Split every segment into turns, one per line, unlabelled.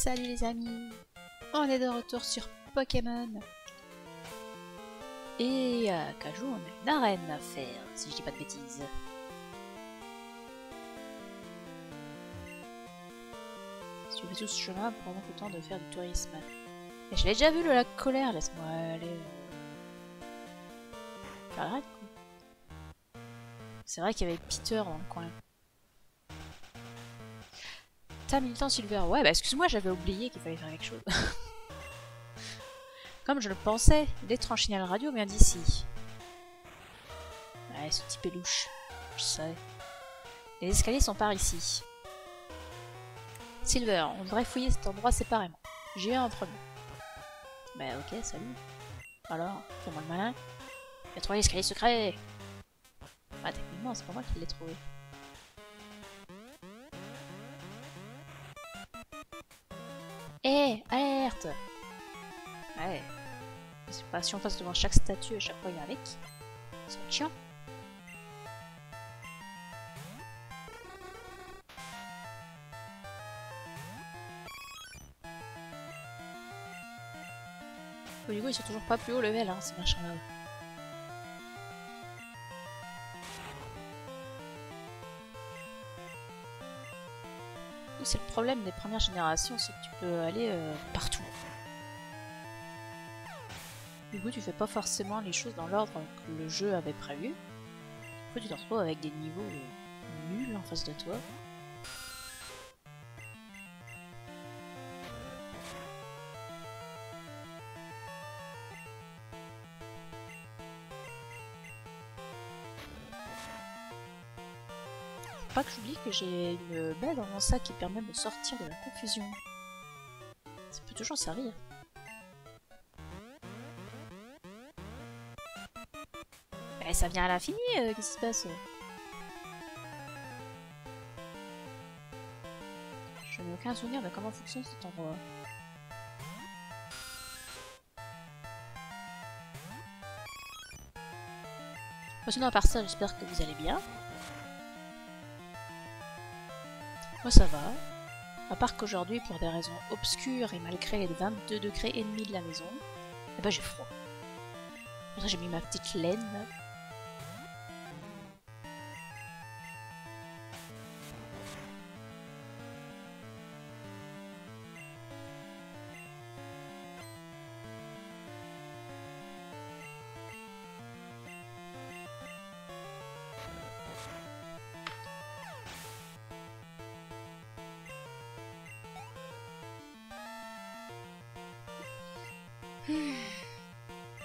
Salut les amis, on est de retour sur Pokémon. Et à Kajou, on a une arène à faire, si je dis pas de bêtises. Si tu fais tout ce chemin, pendant le temps de faire du tourisme. Et je l'ai déjà vu le lac Colère, laisse-moi aller. Faire l'arène quoi. C'est vrai qu'il y avait Peter dans le coin. T'as militant Silver, ouais bah excuse-moi, j'avais oublié qu'il fallait faire quelque chose. Comme je le pensais, l'étrange signal radio vient d'ici. Ouais, ce type est louche, je sais. Les escaliers sont par ici. Silver, on devrait fouiller cet endroit séparément. J'y vais en premier. Bah ok, salut. Alors, fais-moi le malin. J'ai trouvé l'escalier secret. Ah techniquement, c'est pas moi qui l'ai trouvé. Hé, alerte! Ouais. Je sais pas si on passe devant chaque statue et chaque fois il y a un mec. C'est chiant. Bon, du coup, ils sont toujours pas plus haut level, hein, ces machins-là. C'est le problème des premières générations, c'est que tu peux aller partout. Du coup, tu fais pas forcément les choses dans l'ordre que le jeu avait prévu. Du coup, tu te retrouves avec des niveaux nuls en face de toi. Faut pas que j'oublie que j'ai une baie dans mon sac qui permet de sortir de la confusion. Ça peut toujours servir. Eh, ça vient à l'infini, qu'est-ce qui se passe? Je n'ai aucun souvenir de comment fonctionne cet endroit. Bon, sinon à part ça, j'espère que vous allez bien. Moi ça va. À part qu'aujourd'hui, pour des raisons obscures et malgré les 22 degrés et demi de la maison, eh ben j'ai froid. Pour ça j'ai mis ma petite laine là.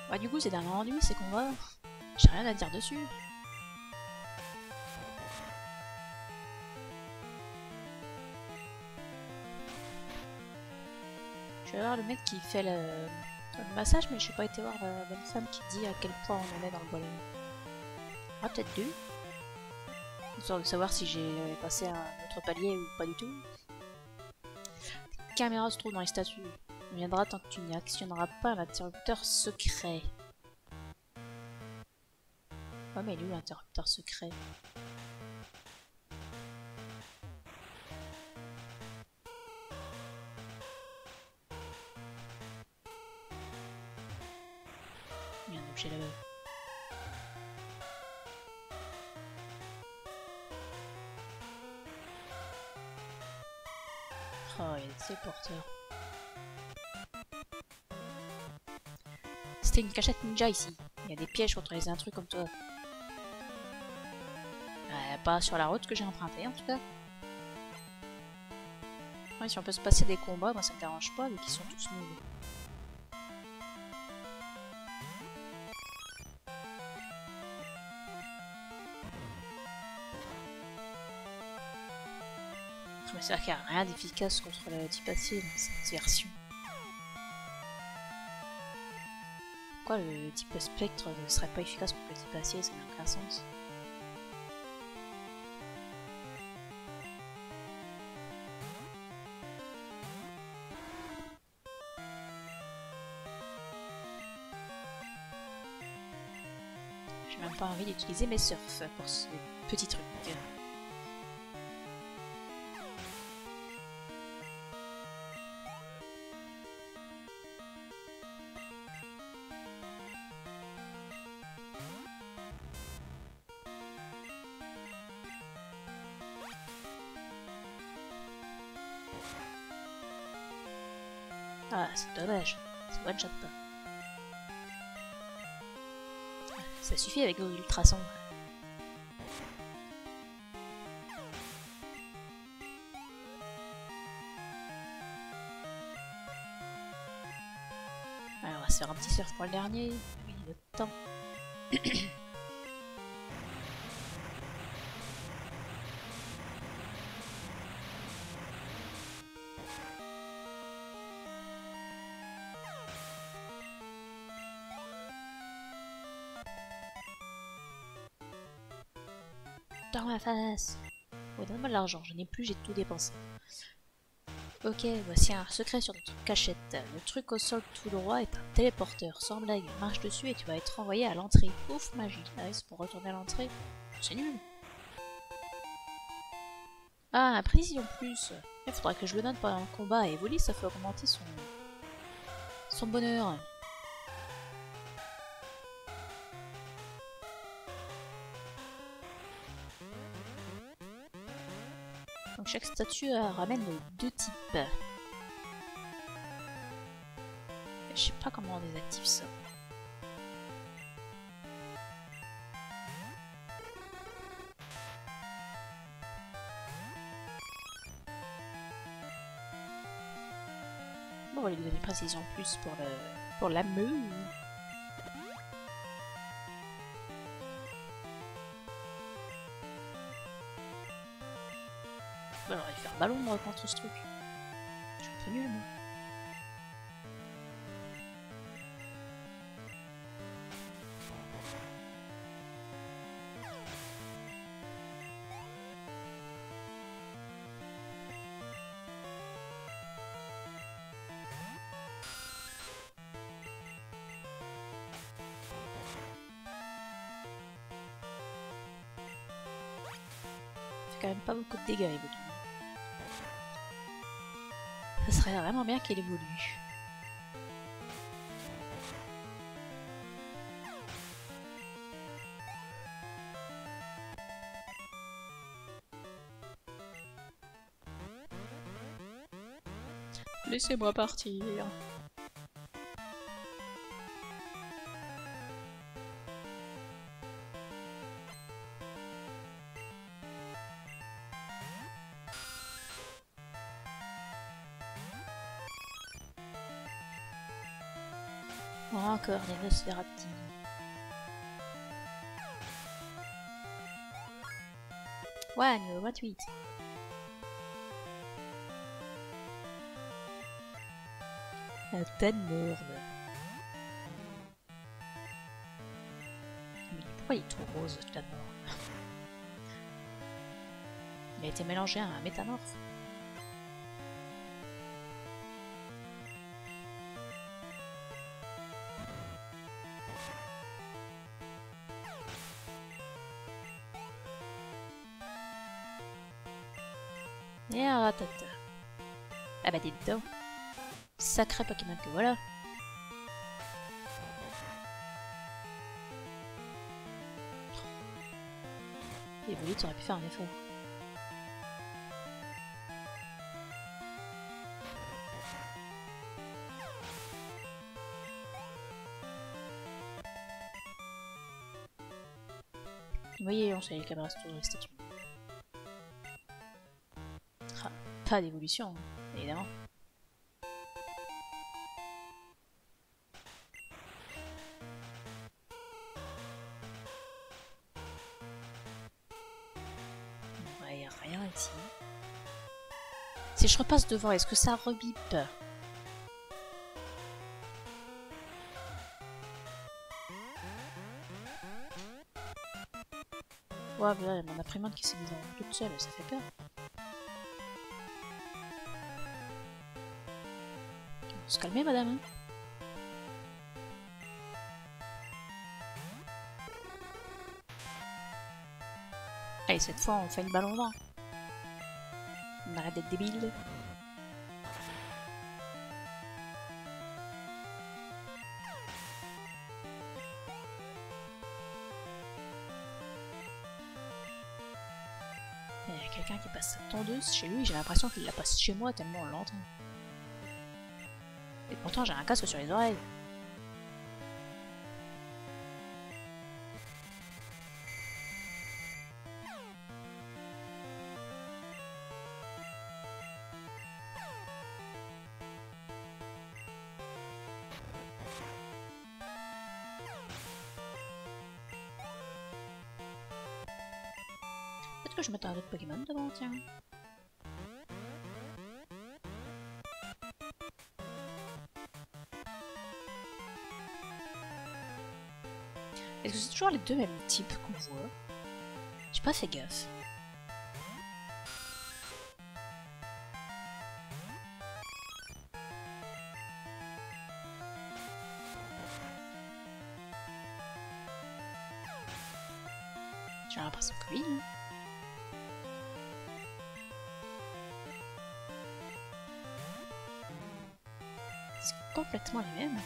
Bah du coup c'est d'un ennui, c'est qu'on va. J'ai rien à dire dessus. Je vais voir le mec qui fait le massage, mais je n'ai pas été voir la bonne femme qui dit à quel point on en est dans le ballon. Ah peut-être deux. Histoire de savoir si j'ai passé un autre palier ou pas du tout. La caméra se trouve dans les statues. On viendra tant que tu n'actionneras pas l'interrupteur secret. Ouais mais il est où l'interrupteur secret? Il y a un objet là-bas. Oh, il y a des téléporteurs. C'était une cachette ninja ici. Il y a des pièges contre les intrus comme toi. Pas sur la route que j'ai empruntée en tout cas. Ouais, si on peut se passer des combats, moi ça me dérange pas, mais qu'ils sont tous nuls. C'est vrai qu'il n'y a rien d'efficace contre le type acier dans cette version. Pourquoi le type spectre ne serait pas efficace contre le type acier? Ça n'a aucun sens. J'ai même pas envie d'utiliser mes surfs pour ces petits trucs. Ah, c'est dommage. Ça one shot pas. Ça suffit avec vos ultrasons. Alors, on va se faire un petit surf pour le dernier. Oui, le temps. Dans ma face. Ouais, donne-moi de l'argent, je n'ai plus, j'ai tout dépensé. Ok, voici un secret sur notre cachette. Le truc au sol tout droit est un téléporteur, sans blague. Marche dessus et tu vas être envoyé à l'entrée. Ouf, magie. Ah oui, c'est pour retourner à l'entrée. C'est nul. Ah, précision plus. Il faudra que je le donne pendant le combat. Et Evoli, ça fait augmenter son bonheur. Donc chaque statue ramène deux types. Je sais pas comment on désactive ça. Bon, on va lui donner précision plus pour la meule. Bon, alors, il va faire ballon contre ce truc. Je suis un peu nul, moi. Quand même pas beaucoup de dégâts évolue. Ça serait vraiment bien qu'il évolue. Laissez-moi partir. Encore les Nosferati. Ouais, niveau 28. Un Tanmorn. Mais pourquoi il est tout rose, ce Tanmorn? Il a été mélangé à un métamorphe. Et un ratata. Ah bah dites donc. Sacré Pokémon que voilà. Evoli, tu aurais pu faire un effort. Vous voyez, on sait les caméras sur les statues. Ah, pas d'évolution, évidemment. Ouais, y a rien ici. Si je repasse devant, est-ce que ça rebipe? Ouais, voilà, mon imprimante qui s'est mise en toute seule, ça fait peur. On se calmer, madame. Hein. Allez, cette fois, on fait une balle en vent. On arrête d'être débile. Il y a quelqu'un qui passe sa tondeuse chez lui, j'ai l'impression qu'il la passe chez moi tellement on l'entend. Pourtant j'ai un casque sur les oreilles. Peut-être que je mettrai un autre Pokémon devant, tiens. Est-ce que c'est toujours les deux mêmes types qu'on voit? J'ai pas fait gaffe. J'ai l'impression que oui. Hein. C'est complètement les mêmes.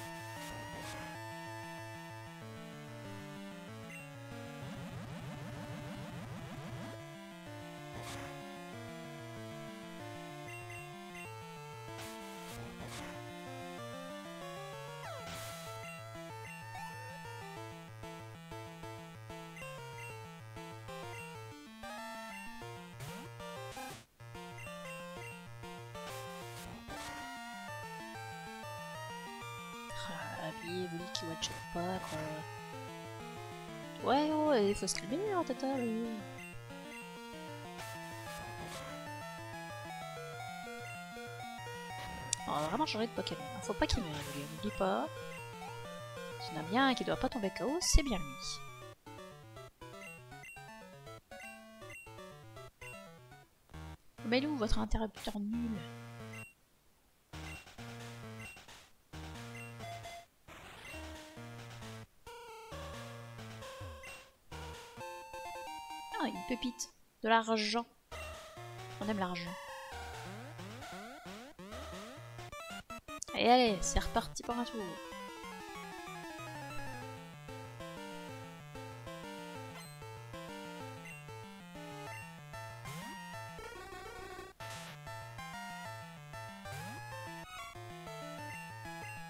Oui, qui one-shot pas, quoi. Ouais, ouais, il faut se calmer, hein, tata. On va vraiment changer de Pokémon. Faut pas qu'il meure, lui. N'oublie pas. S'il y en a bien un qui doit pas tomber KO, c'est bien lui. Mais où votre interrupteur nul? Ah, une pépite. De l'argent. On aime l'argent. Allez, allez, c'est reparti pour un tour.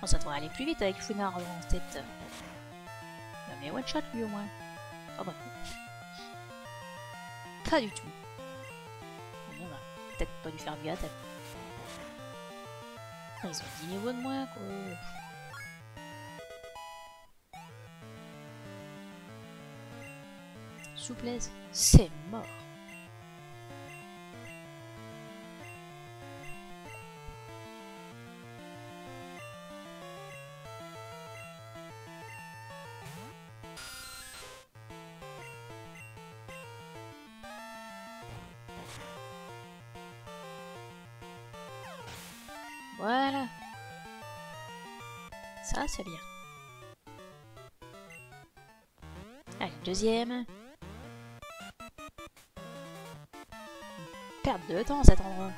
Bon, ça devrait aller plus vite avec Funard en tête. Non mais one shot lui au moins. Ah bah pas du tout. On va peut-être pas lui faire de gâte. Ils ont 10 niveaux de moins quoi. Souplesse, c'est mort. Voilà. Ça, c'est bien. Allez, deuxième. Perte de temps cet endroit.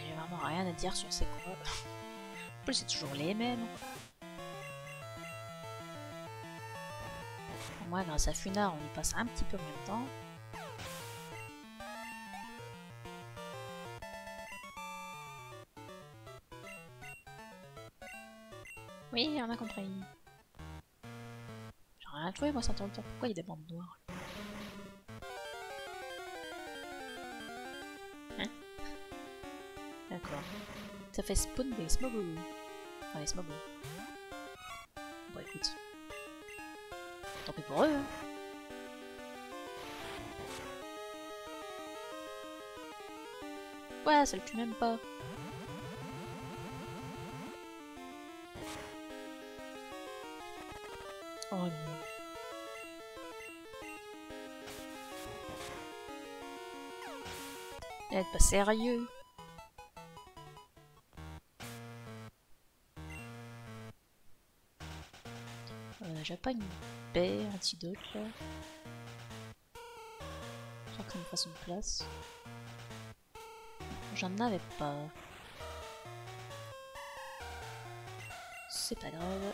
J'ai vraiment rien à dire sur ces combats. En plus, c'est toujours les mêmes. Moi, grâce à Funard, on y passe un petit peu moins de temps. Oui, on a compris. J'ai rien trouvé, moi, sans temps. Pourquoi il y a des bandes noires? Hein? D'accord. Ça fait spawn des Smogos. Enfin, les Smogos. Bon, écoute. Tant pis pour eux, hein. Ouais, ça le tue même pas. Oh non. Être pas sérieux. J'ai pas une baie, antidote là. Je crois que ça me fasse une place. J'en avais pas. C'est pas grave.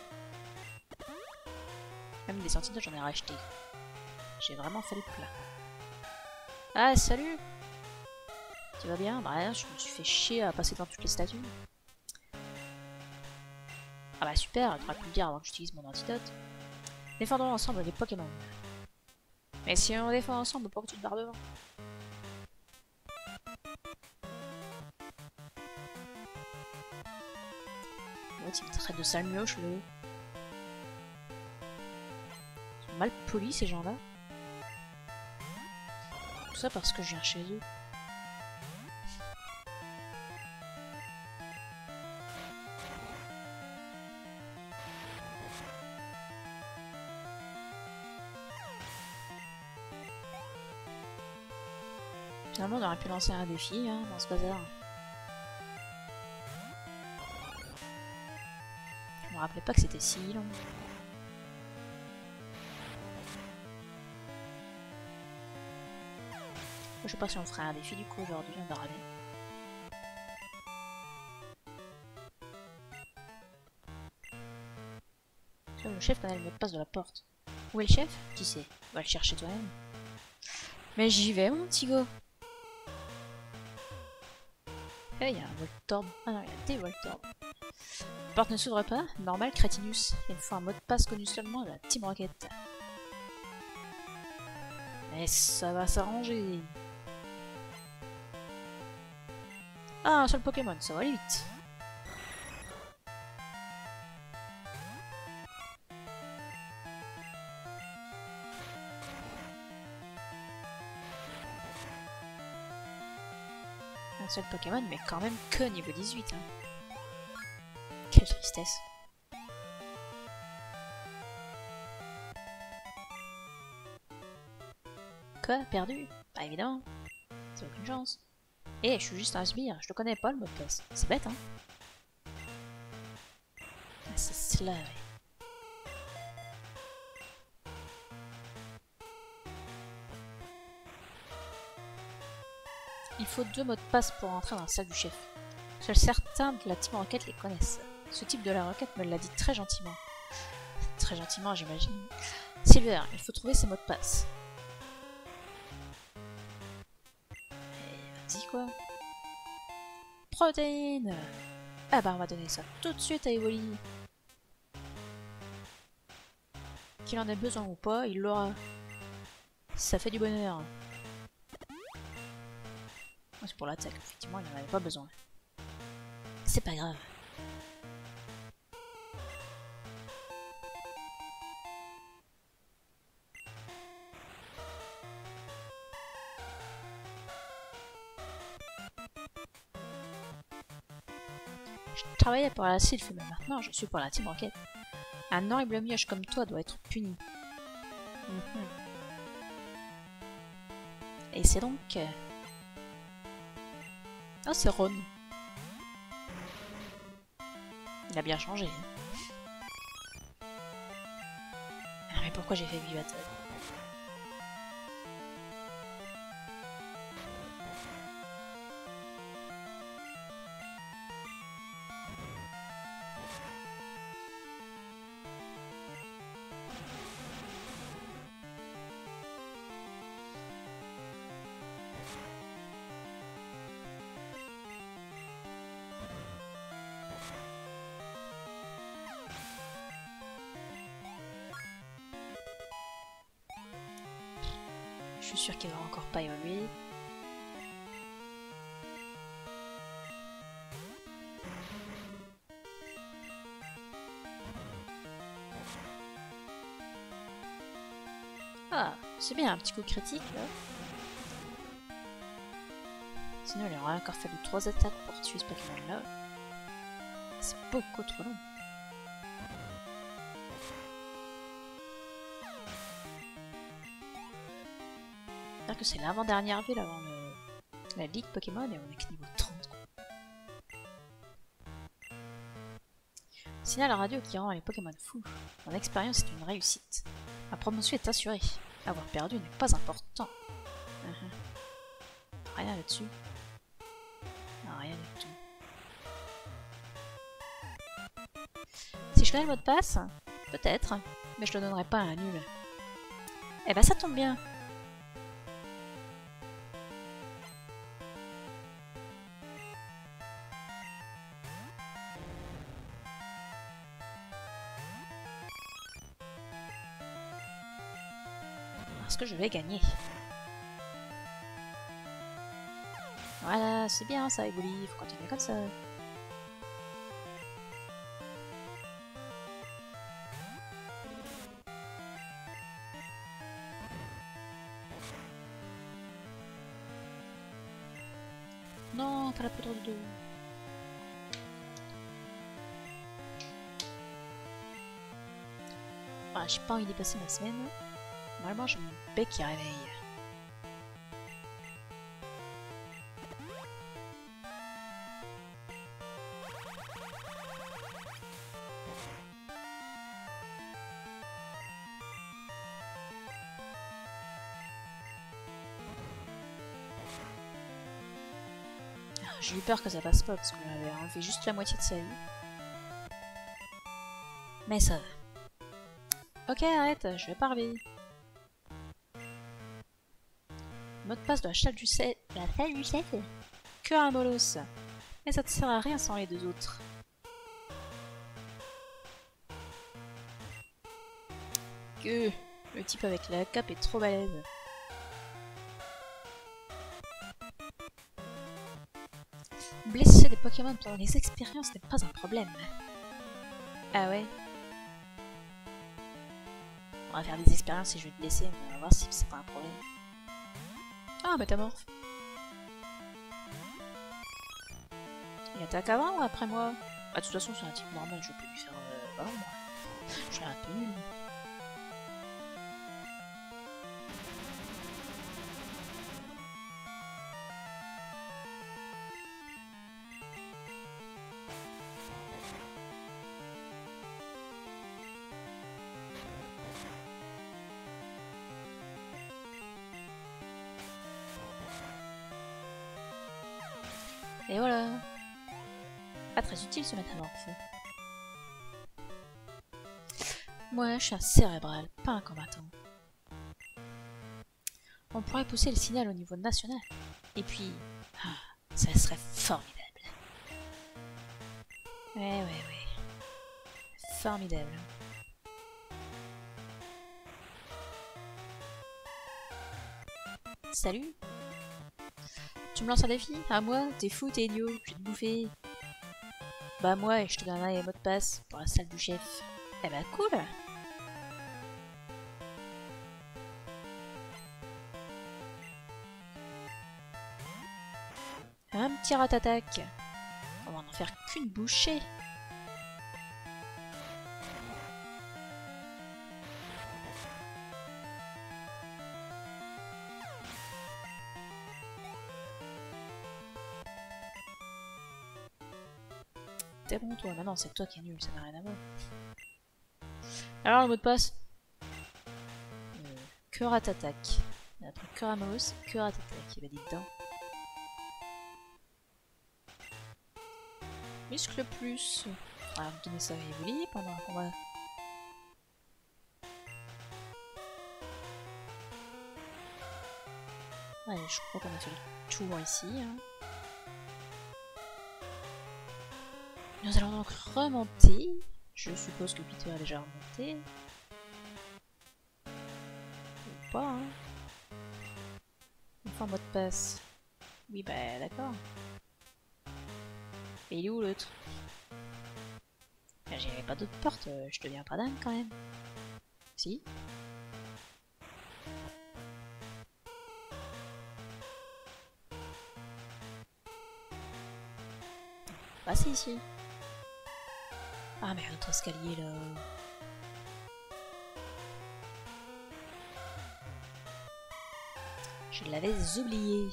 Même des antidotes, j'en ai racheté. J'ai vraiment fait le plat. Ah, salut! Tu vas bien? Bah rien, je me suis fait chier à passer dans toutes les statues. Ah bah super, tu aurais pu le dire avant que j'utilise mon antidote. Défendons ensemble les Pokémon. Mais si on défend ensemble, pourquoi tu te barres devant? Ouais, tu me traites de sale mioche, le. Ils sont mal polis ces gens-là. Tout ça parce que je viens chez eux. Finalement, on aurait pu lancer un défi hein, dans ce bazar. Je me rappelais pas que c'était si long. Je sais pas si on ferait un défi du coup aujourd'hui, on verra bien. Le chef connaît le mot de passe de la porte. Où est le chef? Qui sait? Va le chercher toi-même. Mais j'y vais mon petit go. Eh, il y a un Voltorb. Ah non, il y a des Voltorb. La porte ne s'ouvre pas. Normal, Crétinus. Il me faut un mot de passe connu seulement de la Team Rocket. Mais ça va s'arranger. Ah, un seul Pokémon, ça va aller vite. Un seul Pokémon, mais quand même que niveau 18. Hein. Quelle tristesse. Quoi? Perdu? Pas évidemment. C'est aucune chance. Eh, je suis juste un sbire, je le connais pas le mot de passe. C'est bête, hein? Ah, c'est cela, ouais. Il faut 2 mots de passe pour entrer dans la salle du chef. Seuls certains de la Team Rocket les connaissent. Ce type de la Rocket me l'a dit très gentiment. Très gentiment, j'imagine. Silver, il faut trouver ses mots de passe. Vas-y quoi. Protéine. Ah bah on va donner ça tout de suite à Evoli. Qu'il en ait besoin ou pas, il l'aura. Ça fait du bonheur. C'est pour l'attaque, effectivement il n'en avait pas besoin. C'est pas grave. Je travaillais pour la Sylph, mais maintenant je suis pour la Team Rocket. Un horrible mioche comme toi doit être puni. Et c'est donc... Oh, c'est Ron. Il a bien changé. Ah, mais pourquoi j'ai fait Vivatel? Je suis sûre qu'il va encore pas évoluer. Ah, c'est bien un petit coup critique là. Sinon il aurait encore fallu 3 attaques pour tuer ce Pokémon là. C'est beaucoup trop long. C'est-à-dire que c'est l'avant-dernière ville avant le La Ligue Pokémon et on est que niveau 30 quoi. Signal radio qui rend les Pokémon fous. Mon expérience est une réussite. Ma promotion est assurée. Avoir perdu n'est pas important. Rien là-dessus. Non, rien du tout. Si je connais le mot de passe, peut-être, mais je le donnerai pas à un nul. Eh ben ça tombe bien. Parce que je vais gagner. Voilà, c'est bien ça, Evoli, faut continuer comme ça. Non, pas la poudre de dos. Ah, j'ai pas envie d'y passer ma semaine. Normalement, j'ai mon bec qui réveille. J'ai eu peur que ça passe pas parce qu'on avait enlevé juste la moitié de sa vie. Mais ça va. Ok, arrête, je vais parler. Mot de passe de la salle du 7. La salle du 7 Cœur à Molos. Mais ça te sert à rien sans les deux autres. Que le type avec la cape est trop balèze. Blesser des Pokémon pendant les expériences n'est pas un problème. Ah ouais? On va faire des expériences et je vais te blesser, on va voir si c'est pas un problème. Ah, métamorphe. Il attaque avant ou après moi? Bah, de toute façon, c'est un type normal, je peux lui faire... Bah non, moi. Je suis un peu nul. Et voilà. Pas très utile ce métamorphe. Moi, je suis un cérébral, pas un combattant. On pourrait pousser le signal au niveau national. Et puis, ça serait formidable. Ouais. Formidable. Salut. Tu me lances un défi? À moi? T'es fou, t'es idiot, je vais te bouffer. Bah moi, et je te donnerai les mots de passe pour la salle du chef. Eh bah cool. Un petit rat-attaque. On va en faire qu'une bouchée. T'es bon toi, maintenant c'est toi qui es nul, ça n'a rien à voir. Alors le mot de passe? Que rat-attaque. Après Curamos, que rat-attaque. Il va dire dedans. Muscle plus. On va me donner ça à Evoli pendant un combat. Allez, je crois qu'on a fait le tour ici. Hein. Nous allons donc remonter. Je suppose que Peter est déjà remonté. Ou pas, hein. Une fois mot de passe. Oui, bah d'accord. Et il est où l'autre? J'avais pas d'autre porte, je deviens pas dingue quand même. Si? Ah c'est ici. Ah mais l'autre escalier là. Je l'avais oublié.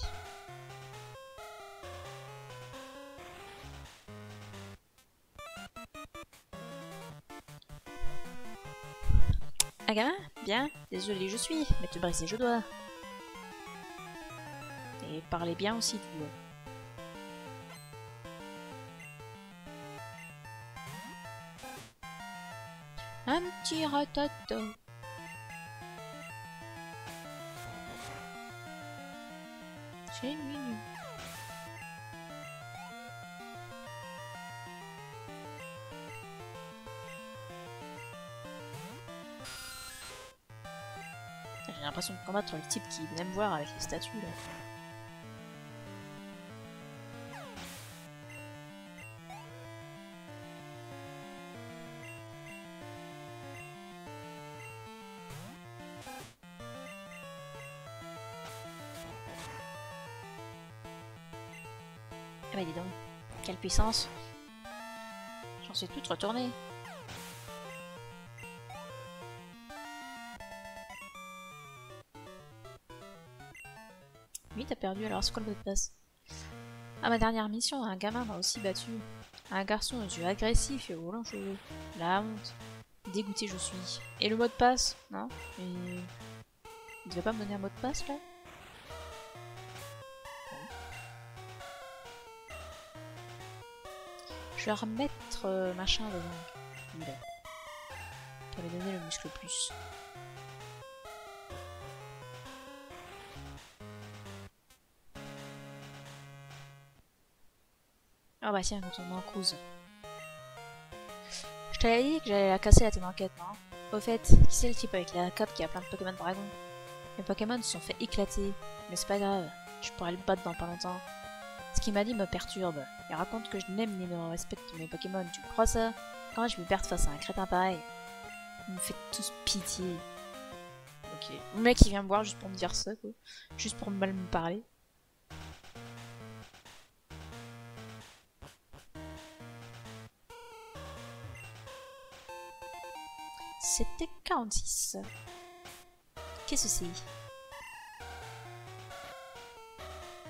Un gamin? Bien. Désolé, je suis, mais te briser, je dois. Et parler bien aussi, tu dois. Un petit ratata. C'est mignon. J'ai l'impression de combattre le type qui venait me voir avec les statues là. Ah bah dis donc, quelle puissance. J'en suis toute retournée. Oui, t'as perdu, alors c'est quoi le mot de passe? À ma dernière mission, un gamin m'a aussi battu. Un garçon aux yeux agressifs et aux longs cheveux. La honte. Dégoûté je suis. Et le mot de passe? Non? Et... il devait pas me donner un mot de passe là? Je vais remettre machin devant. Là. Pour lui donner le muscle plus. Ah bah tiens, quand on m'en cause. Je t'avais dit que j'allais la casser la enquête, non? Au fait, qui c'est le type avec la cape qui a plein de Pokémon Dragon? Mes Pokémon se sont fait éclater, mais c'est pas grave, je pourrais le battre dans pas longtemps. Ce qu'il m'a dit me perturbe. Il raconte que je n'aime ni ne respecte mes Pokémon, tu crois ça? Quand je me perde face à un crétin pareil? Vous me faites tous pitié. Ok. Le mec il vient me voir juste pour me dire ça, quoi. Juste pour mal me parler. C'était 46. Qu'est-ce que c'est?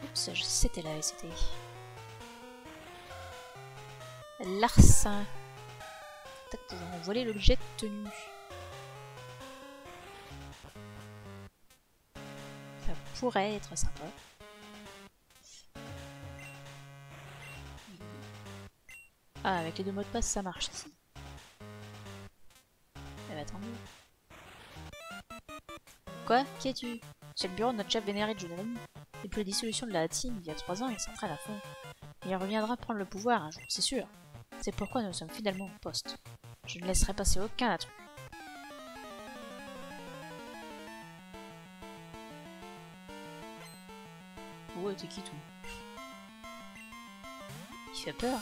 Oups, c'était là, c'était... Larcin. Peut-être qu'ils ont volé l'objet de tenue. Ça pourrait être sympa. Ah, avec les deux mots de passe, ça marche ici. Eh bah tant mieux. Quoi? Qui es-tu? C'est le bureau de notre chef vénéré de Junalin. Depuis la dissolution de la team, il y a 3 ans, il s'entraîne à fond. Il reviendra prendre le pouvoir un jour, c'est sûr. C'est pourquoi nous sommes fidèlement au poste. Je ne laisserai passer aucun intrus. Ouais, t'es qui, tout? Il fait peur.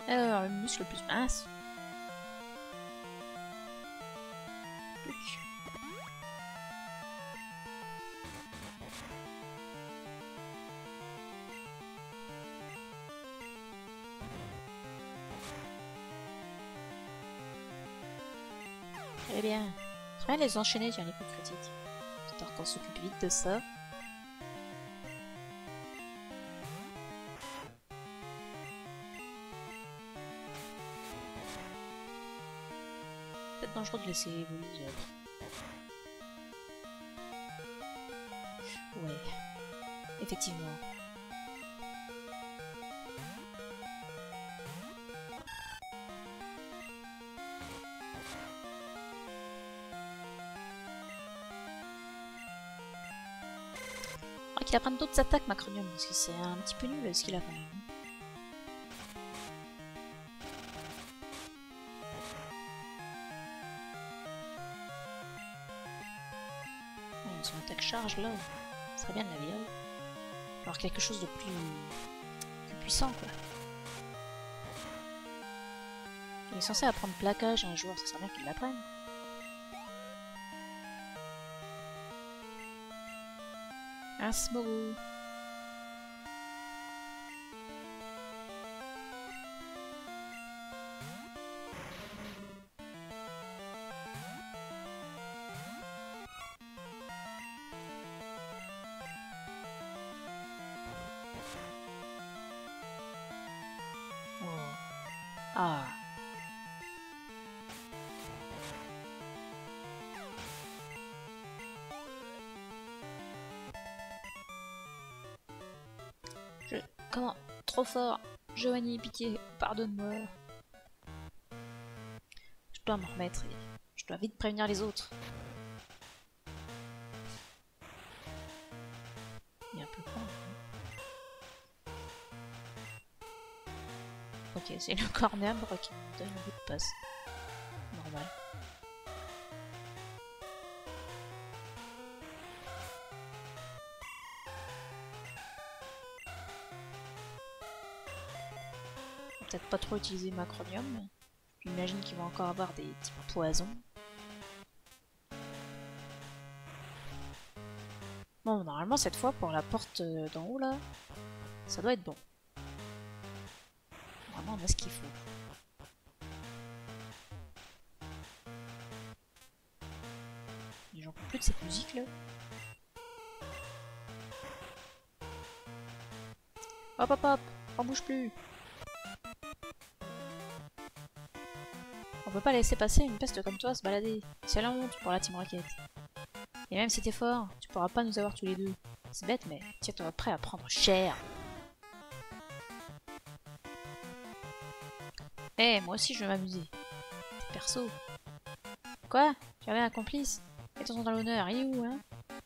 Alors, le muscle le plus mince. Très bien. Très bien les enchaîner sur les coups critiques. J'espère qu'on s'occupe vite de ça. Peut-être dangereux de laisser évoluer. Ouais. Effectivement. Qu'il apprenne d'autres attaques Macronium, parce que c'est un petit peu nul ce qu'il a quand même. Ouais, son attaque charge là, ce serait bien de la virer. Alors quelque chose de plus puissant quoi. Il est censé apprendre plaquage un jour, ça serait bien qu'il l'apprenne. Un Smogo. Ah. Comment? Trop fort. Giovanni, pitié, pardonne-moi. Je dois m'en remettre et je dois vite prévenir les autres. Il est un peu con. Ok, c'est le cornembre qui me donne un bout de passe. Normal. Peut-être pas trop utiliser Macronium. J'imagine qu'il va encore avoir des types poisons. Bon, normalement cette fois pour la porte d'en haut là, ça doit être bon. Vraiment on a ce qu'il faut. J'en peux plus de cette musique là. Hop hop hop, on bouge plus. On peut pas laisser passer une peste comme toi se balader. C'est la honte pour la Team Rocket. Et même si t'es fort, tu pourras pas nous avoir tous les deux. C'est bête mais tiens-toi prêt à prendre cher. Eh, moi aussi je veux m'amuser. T'es perso. Quoi? Tu avais un complice? Mets-toi dans l'honneur, il est où, hein?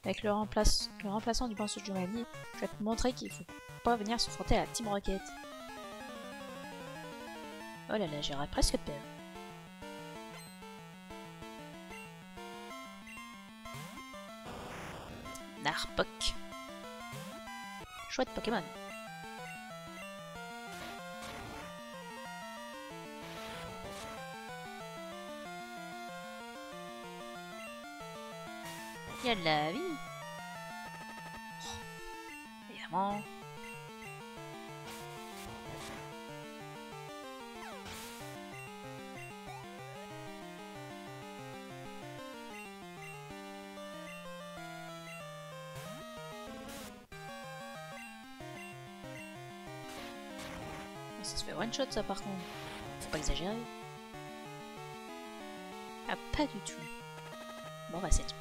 Avec le remplaçant du pinceau de Giovanni, je vais te montrer qu'il faut pas venir se frotter à la Team Rocket. Oh là là, j'aurais presque peur. Narpok. Chouette Pokémon. Il y a de la vie. Oh, évidemment. Ça se fait one shot ça par contre. Faut pas exagérer. Ah pas du tout. Bon bah c'est tout.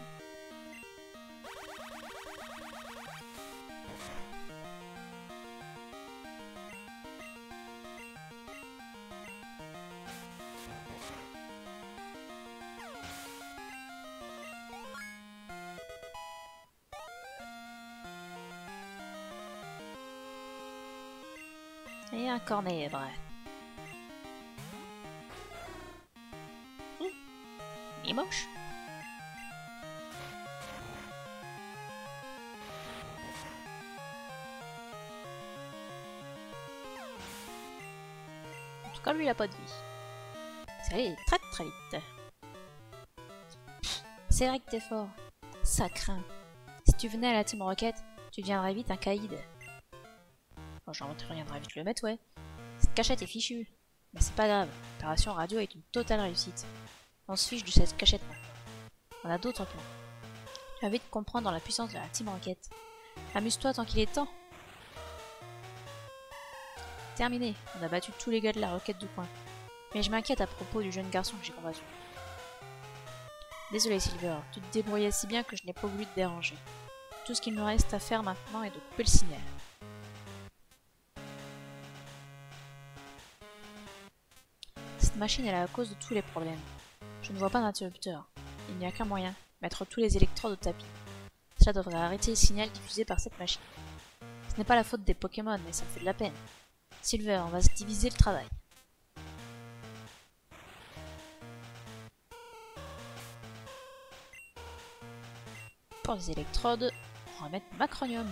Et un cornèvre. Il est moche. En tout cas, lui, il a pas de vie. Ça allait très très vite. C'est vrai que t'es fort. Ça craint. Si tu venais à la Team Rocket, tu deviendrais vite un caïd. Bon, j'en reviendrai vite le mettre, ouais. Cette cachette est fichue. Mais c'est pas grave. L'opération radio est une totale réussite. On se fiche de cette cachette maintenant. On a d'autres plans. Tu vas vite comprendre la puissance de la Team Rocket. Amuse-toi tant qu'il est temps. Terminé. On a battu tous les gars de la Rocket du coin. Mais je m'inquiète à propos du jeune garçon que j'ai combattu. Désolé Silver, tu te débrouillais si bien que je n'ai pas voulu te déranger. Tout ce qu'il me reste à faire maintenant est de couper le signal. Cette machine est la cause de tous les problèmes. Je ne vois pas d'interrupteur. Il n'y a qu'un moyen, mettre tous les électrodes au tapis. Cela devrait arrêter le signal diffusé par cette machine. Ce n'est pas la faute des Pokémon, mais ça me fait de la peine. Silver, on va se diviser le travail. Pour les électrodes, on va mettre Macronium.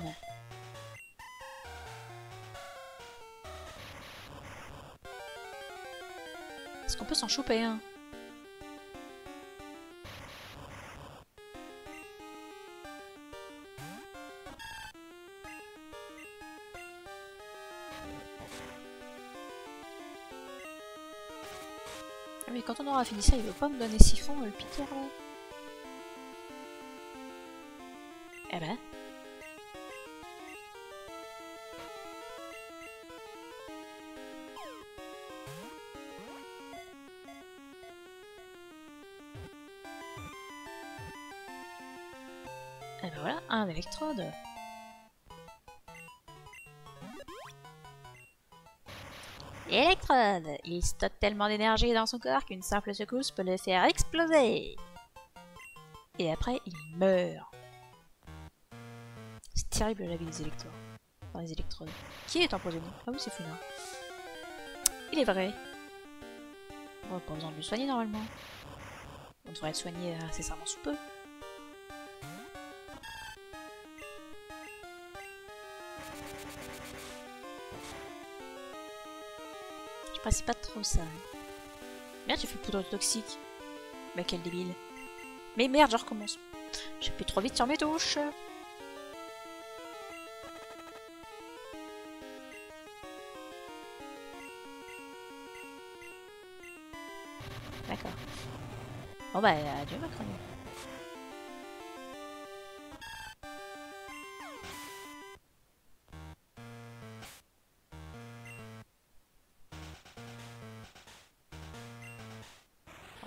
Est-ce qu'on peut s'en choper un? Ah mais quand on aura fini ça, il veut pas me donner siphon, le piqueur là? Eh ben. Et ben voilà, un électrode. Électrode! Il stocke tellement d'énergie dans son corps qu'une simple secousse peut le faire exploser. Et après, il meurt. C'est terrible la vie des électrodes. Enfin, les électrodes. Qui est empoisonné? Ah oui, c'est Funa. Il est vrai. On n'a pas besoin de le soigner normalement. On devrait être soigné incessamment sous peu. Je précise pas trop ça. Merde, j'ai fait poudre toxique. Bah quel débile. Mais merde, je recommence. J'appuie trop vite sur mes touches. D'accord. Bon bah adieu ma crème.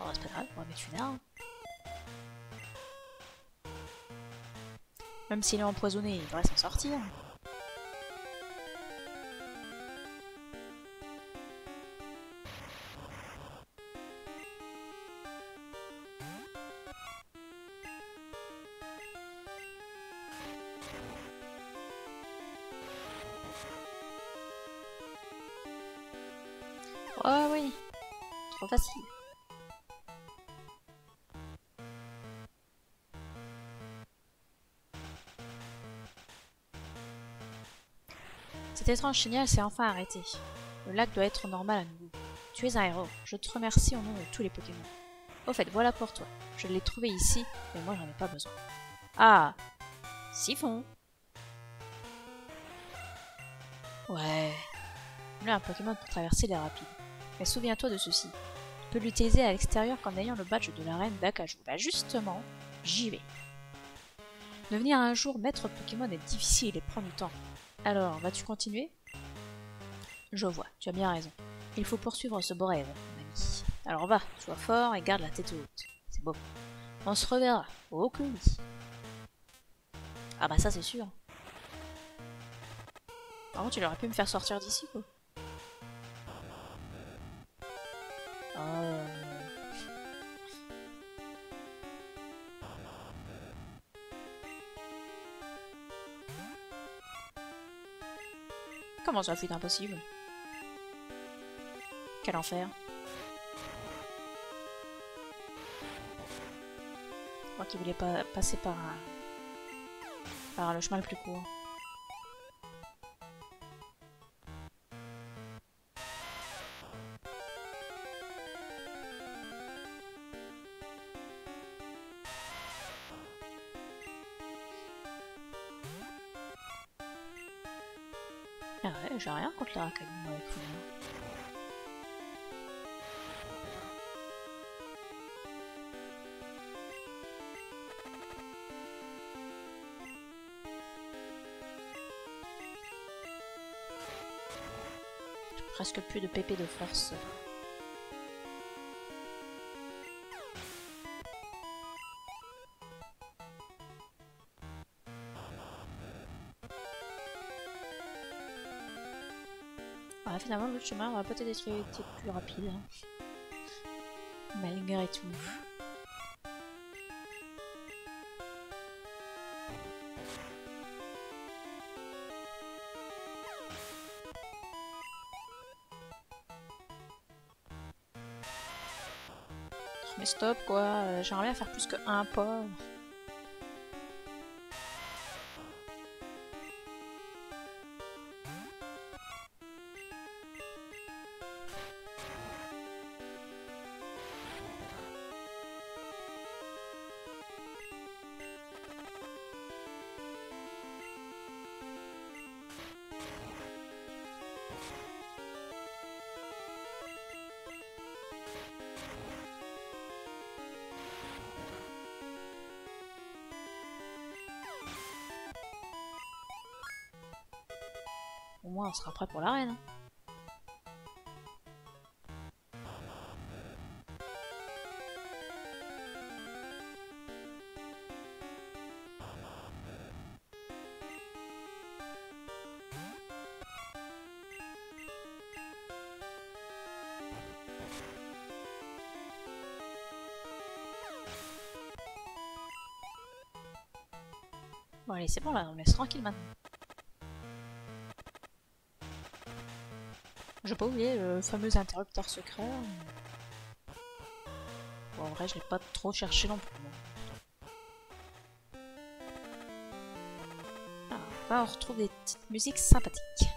Oh c'est pas grave, on va mettre une arme. Même s'il est empoisonné, il devrait s'en sortir. Oh oui, trop facile. Cet étrange signal s'est enfin arrêté. Le lac doit être normal à nouveau. Tu es un héros. Je te remercie au nom de tous les Pokémon. Au fait, voilà pour toi. Je l'ai trouvé ici, mais moi j'en ai pas besoin. Ah, Siphon. Ouais. Là, un Pokémon pour traverser les rapides. Mais souviens-toi de ceci. Tu peux l'utiliser à l'extérieur qu'en ayant le badge de la reine d'Akaju. Bah justement, j'y vais. Devenir un jour maître Pokémon est difficile et prend du temps. Alors, vas-tu continuer? Je vois, tu as bien raison. Il faut poursuivre ce beau rêve, mon ami. Alors va, sois fort et garde la tête haute. C'est beau. On se reverra. Oh que oui. Ah bah ça c'est sûr. Par contre, tu aurais pu me faire sortir d'ici, quoi. Oh. Comment ça fut impossible? Quel enfer. Je crois qu'il voulait pas passer par le chemin le plus court. Ah ouais, j'ai rien contre les Rakanim avec Funa. J'ai presque plus de PP de force. Ouais, finalement, l'autre chemin aurait peut-être été plus rapide. Hein. Malgré tout. Mais stop quoi, j'aimerais bien faire plus que un pas. Au moins on sera prêt pour l'arène. Hein. Bon allez, c'est bon là, on laisse tranquille maintenant. J'ai pas oublié le fameux interrupteur secret. Bon, en vrai, je l'ai pas trop cherché non plus. Ah, là, on retrouve des petites musiques sympathiques.